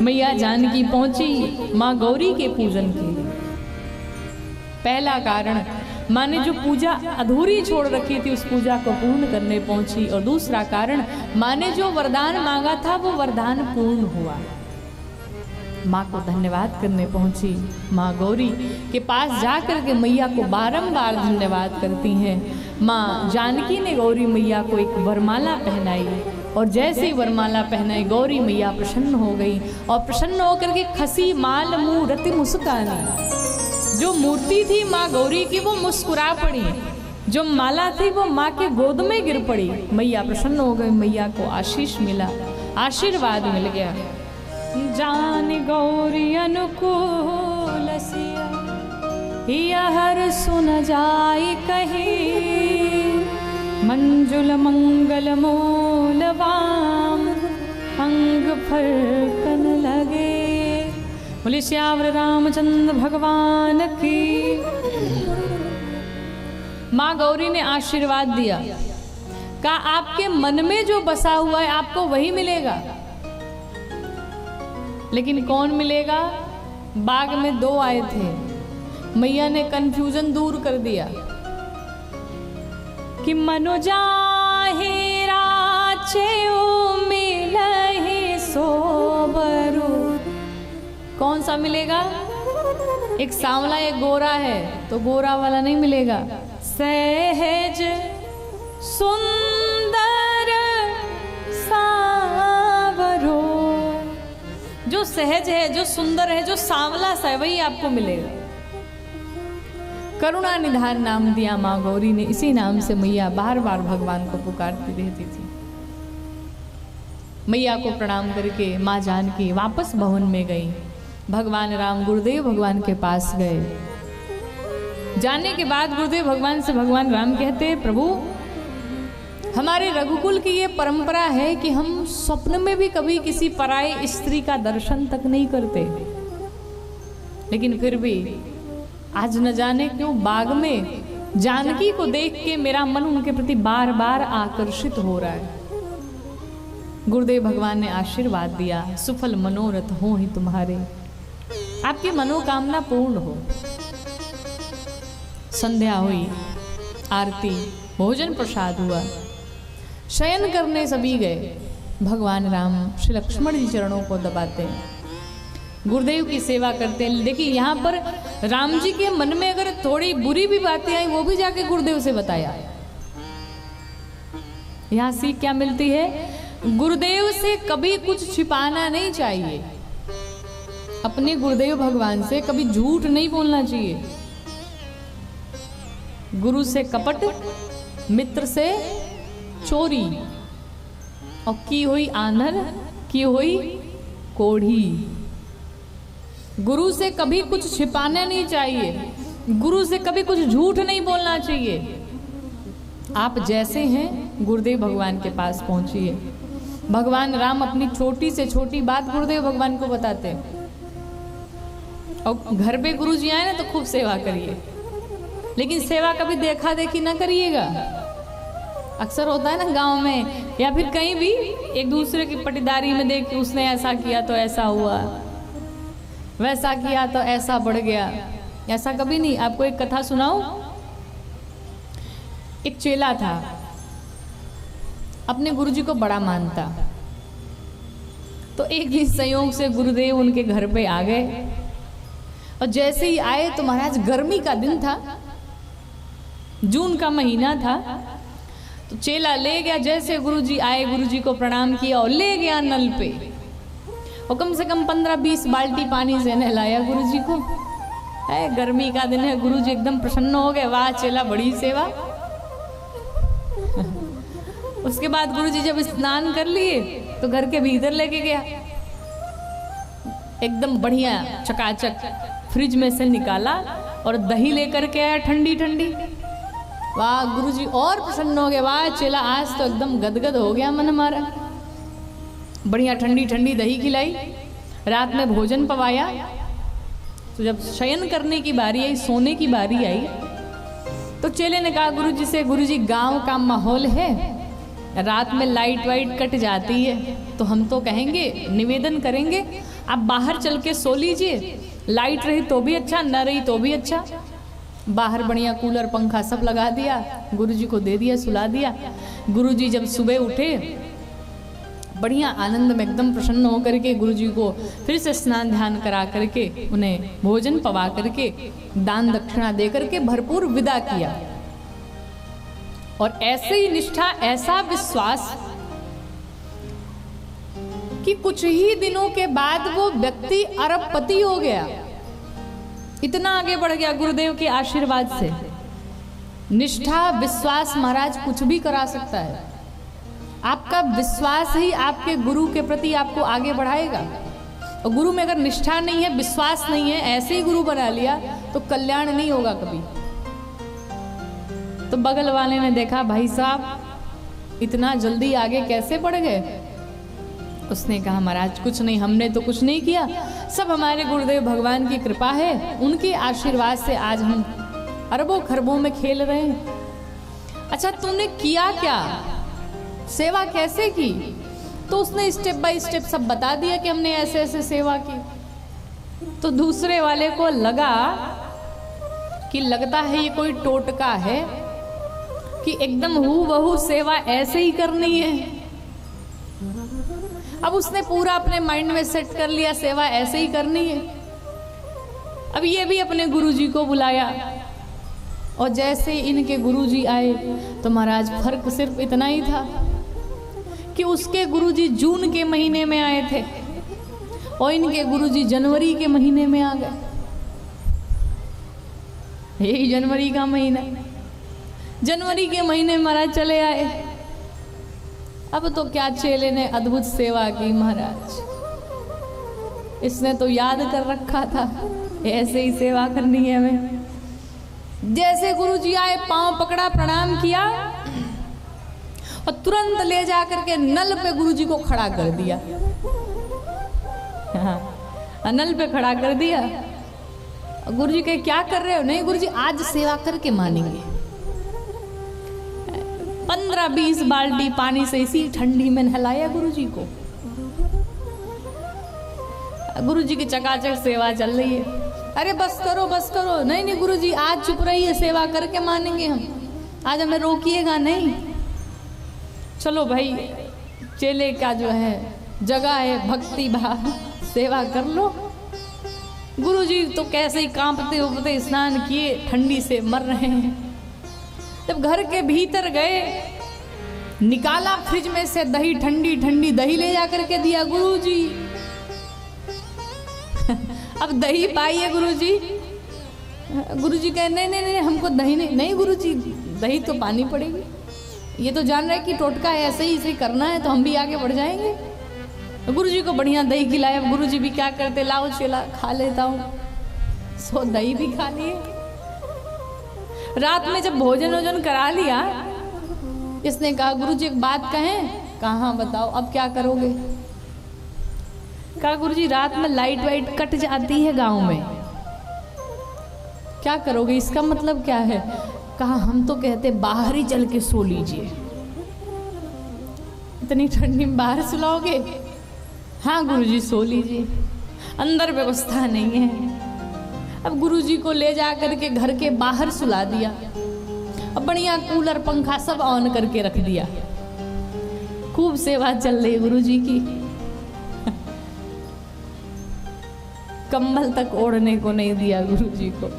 मैया जानकी पहुंची माँ गौरी के पूजन के लिए। पहला कारण, माँ ने जो पूजा अधूरी छोड़ रखी थी उस पूजा को पूर्ण करने पहुंची। और दूसरा कारण, माँ ने जो वरदान मांगा था वो वरदान पूर्ण हुआ। माँ को धन्यवाद करने पहुंची। माँ गौरी के पास जाकर के मैया को बारंबार धन्यवाद करती हैं। माँ जानकी ने गौरी मैया को एक वरमाला पहनाई और जैसे ही वरमाला पहनाई गौरी मैया प्रसन्न हो गई और प्रसन्न होकर के खसी माल मुँह रति मुस्कानी। जो मूर्ति थी माँ गौरी की वो मुस्कुरा पड़ी, जो माला थी वो माँ के गोद में गिर पड़ी। मैया प्रसन्न हो गई, मैया को आशीष मिला, आशीर्वाद मिल गया। जान गौरी अनुकूल सिया हर सुन जाय कहीं, मंजुल मंगल मूल वाम अंग फरकन लगे। बोले श्यावर रामचंद्र भगवान की। माँ गौरी ने आशीर्वाद दिया, कहा आपके मन में जो बसा हुआ है आपको वही मिलेगा। लेकिन कौन मिलेगा? बाग में दो आए थे। मैया ने कंफ्यूजन दूर कर दिया कि मनो जाहे राचे मिलहि सोबरू। कौन सा मिलेगा? एक सांवला एक गोरा है तो गोरा वाला नहीं मिलेगा। सहज सुंदर सावरो, जो सहज है, जो सुंदर है, जो सांवला सा है वही आपको मिलेगा। करुणा निधान नाम दिया माँ गौरी ने। इसी नाम से मैया बार बार भगवान को पुकारती रहती थी। मैया को प्रणाम करके माँ जानकी वापस भवन में गई। भगवान राम गुरुदेव भगवान के पास गए। जाने के बाद गुरुदेव भगवान से भगवान राम कहते, प्रभु हमारे रघुकुल की ये परंपरा है कि हम स्वप्न में भी कभी किसी पराई स्त्री का दर्शन तक नहीं करते, लेकिन फिर भी आज न जाने क्यों बाग में जानकी को देख के मेरा मन उनके प्रति बार बार आकर्षित हो रहा है। गुरुदेव भगवान ने आशीर्वाद दिया, सुफल मनोरथ हो ही तुम्हारे, आपकी मनोकामना पूर्ण हो। संध्या हुई, आरती, भोजन प्रसाद हुआ, शयन करने सभी गए। भगवान राम श्री लक्ष्मण जी चरणों को दबाते हैं, गुरुदेव की सेवा करते हैं। देखिए यहाँ पर राम जी के मन में अगर थोड़ी बुरी भी बातें आई वो भी जाके गुरुदेव से बताया। यहाँ सीख क्या मिलती है? गुरुदेव से कभी कुछ छिपाना नहीं चाहिए। अपने गुरुदेव भगवान से कभी झूठ नहीं बोलना चाहिए। गुरु से कपट, मित्र से चोरी, और की हुई आंधर, की हुई कोढ़ी। गुरु से कभी कुछ छिपाना नहीं चाहिए, गुरु से कभी कुछ झूठ नहीं बोलना चाहिए। आप जैसे हैं गुरुदेव भगवान के पास पहुंचिए। भगवान राम अपनी छोटी से छोटी बात गुरुदेव भगवान को बताते हैं। और घर पे गुरु जी आए ना तो खूब सेवा करिए, लेकिन सेवा कभी देखा देखी ना करिएगा। अक्सर होता है ना गांव में या फिर कहीं भी, एक दूसरे की पटीदारी में देख के उसने ऐसा किया तो ऐसा हुआ, वैसा किया तो ऐसा बढ़ गया। ऐसा कभी नहीं। आपको एक कथा सुनाऊं। एक चेला था, अपने गुरुजी को बड़ा मानता। तो एक दिन संयोग से गुरुदेव उनके घर पे आ गए, और जैसे ही आए तो महाराज गर्मी का दिन था, जून का महीना था। तो चेला ले गया, जैसे गुरुजी आए गुरुजी को प्रणाम किया और ले गया नल पे, और कम से कम 15-20 बाल्टी पानी से नहलाया गुरुजी को। है गर्मी का दिन है, गुरुजी एकदम प्रसन्न हो गए, वाह चेला बड़ी सेवा। उसके बाद गुरुजी जब स्नान कर लिए तो घर के भीतर लेके गया, एकदम बढ़िया चकाचक फ्रिज में से निकाला और दही लेकर के आया ठंडी ठंडी। वाह गुरुजी और प्रसन्न हो गए, वाह चेला आज तो एकदम गदगद हो गया मन हमारा। बढ़िया ठंडी ठंडी दही खिलाई, रात में भोजन पवाया। तो जब शयन करने की बारी आई, सोने की बारी आई, तो चेले ने कहा गुरुजी से, गुरुजी गांव का माहौल है, रात में लाइट वाइट कट जाती है, तो हम तो कहेंगे, निवेदन करेंगे आप बाहर चल के सो लीजिए, लाइट रही तो भी अच्छा, न रही तो भी अच्छा। बाहर बढ़िया कूलर पंखा सब लगा दिया, गुरुजी को दे दिया, सुला दिया। गुरुजी जब सुबह उठे बढ़िया आनंद में एकदम प्रसन्न होकर के गुरुजी को फिर से स्नान ध्यान करा करके उन्हें भोजन पवा करके दान दक्षिणा दे करके भरपूर विदा किया। और ऐसे ही निष्ठा, ऐसा विश्वास कि कुछ ही दिनों के बाद वो व्यक्ति अरबपति हो गया। इतना आगे बढ़ गया गुरुदेव के आशीर्वाद से। निष्ठा, विश्वास महाराज कुछ भी करा सकता है। आपका विश्वास ही आपके गुरु के प्रति आपको आगे बढ़ाएगा। और गुरु में अगर निष्ठा नहीं है, विश्वास नहीं है, ऐसे ही गुरु बना लिया तो कल्याण नहीं होगा कभी। तो बगल वाले ने देखा, भाई साहब इतना जल्दी आगे कैसे बढ़ गए? उसने कहा, महाराज कुछ नहीं, हमने तो कुछ नहीं किया, सब हमारे गुरुदेव भगवान की कृपा है, उनके आशीर्वाद से आज हम अरबों खरबों में खेल रहे हैं। अच्छा तूने किया क्या, सेवा कैसे की? तो उसने स्टेप बाय स्टेप सब बता दिया कि हमने ऐसे ऐसे सेवा की। तो दूसरे वाले को लगा कि लगता है ये कोई टोटका है कि एकदम हूबहू सेवा ऐसे ही करनी है। अब उसने पूरा अपने माइंड में सेट कर लिया, सेवा ऐसे ही करनी है। अब ये भी अपने गुरुजी को बुलाया और जैसे इनके गुरुजी आए तो महाराज फर्क सिर्फ इतना ही था कि उसके गुरुजी जून के महीने में आए थे और इनके गुरुजी जनवरी के महीने में आ गए। यही जनवरी का महीना, जनवरी के महीने महाराज चले आए। अब तो क्या चेले ने अद्भुत सेवा की महाराज, इसने तो याद कर रखा था ऐसे ही सेवा करनी है हमें। जैसे गुरुजी आए, पांव पकड़ा, प्रणाम किया और तुरंत ले जा करके नल पे गुरुजी को खड़ा कर दिया। हाँ, नल पे खड़ा कर दिया। गुरुजी कहे क्या कर रहे हो? नहीं गुरुजी आज सेवा करके मानेंगे। 15-20 बाल्टी पानी से इसी ठंडी में नहलाया गुरुजी को। गुरुजी की चकाचक सेवा चल रही है। अरे बस करो बस करो। नहीं नहीं गुरुजी आज चुप रहिए, सेवा करके मानेंगे हम, आज हमें रोकिएगा नहीं। चलो भाई, चेले का जो है जगह है भक्ति भाव, सेवा कर लो। गुरुजी तो कैसे ही कांपते उबते स्नान किए, ठंडी से मर रहे हैं। जब घर के भीतर गए, निकाला फ्रिज में से दही, ठंडी ठंडी दही ले जा करके दिया गुरुजी। अब दही पाइए गुरुजी। गुरुजी कहे नहीं नहीं नहीं हमको दही नहीं। नहीं गुरुजी दही तो पानी पड़ेगी, ये तो जान रहे कि टोटका है, ऐसे ही करना है तो हम भी आगे बढ़ जाएंगे। गुरुजी को बढ़िया दही खिलाया। गुरुजी भी क्या करते, लाओ चेला खा लेता हूँ। सो दही भी खा लिए। रात में जब भोजन वोजन करा लिया, इसने कहा गुरुजी एक बात कहें? कहा बताओ, अब क्या करोगे? कहा गुरुजी रात में लाइट वाइट कट जाती है गांव में, क्या करोगे? इसका मतलब क्या है? कहा हम तो कहते बाहर ही चल के सो लीजिए। इतनी ठंडी में बाहर सुलाओगे? हाँ गुरुजी सो लीजिए, अंदर व्यवस्था नहीं है। अब गुरुजी को ले जा करके घर के बाहर सुला दिया। अब बढ़िया कूलर पंखा सब ऑन करके रख दिया। खूब सेवा चल रही गुरुजी की। कंबल तक ओढ़ने को नहीं दिया गुरुजी को।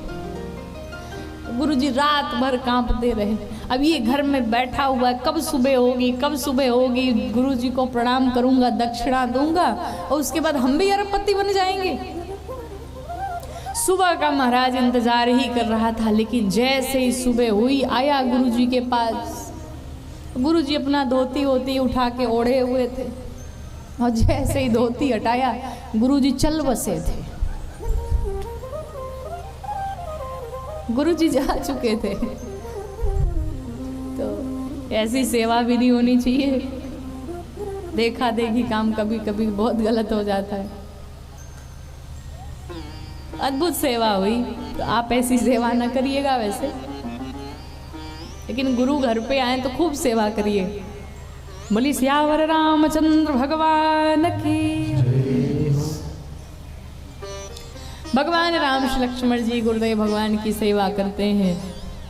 गुरुजी रात भर कांपते रहे। अब ये घर में बैठा हुआ है, कब सुबह होगी कब सुबह होगी, गुरुजी को प्रणाम करूंगा, दक्षिणा दूंगा और उसके बाद हम भी अरबपति बन जाएंगे। सुबह का महाराज इंतजार ही कर रहा था, लेकिन जैसे ही सुबह हुई आया गुरुजी के पास। गुरुजी अपना धोती वोती उठा के ओढ़े हुए थे और जैसे ही धोती हटाया गुरुजी चल बसे थे। गुरुजी जा चुके थे। तो ऐसी सेवा भी नहीं होनी चाहिए। देखा देखी काम कभी कभी बहुत गलत हो जाता है। अद्भुत सेवा हुई, तो आप ऐसी सेवा न करिएगा वैसे, लेकिन गुरु घर पे आए तो खूब सेवा करिए। बोली सियावर रामचंद्र भगवान की। भगवान राम श्री लक्ष्मण जी गुरुदेव भगवान की सेवा करते हैं।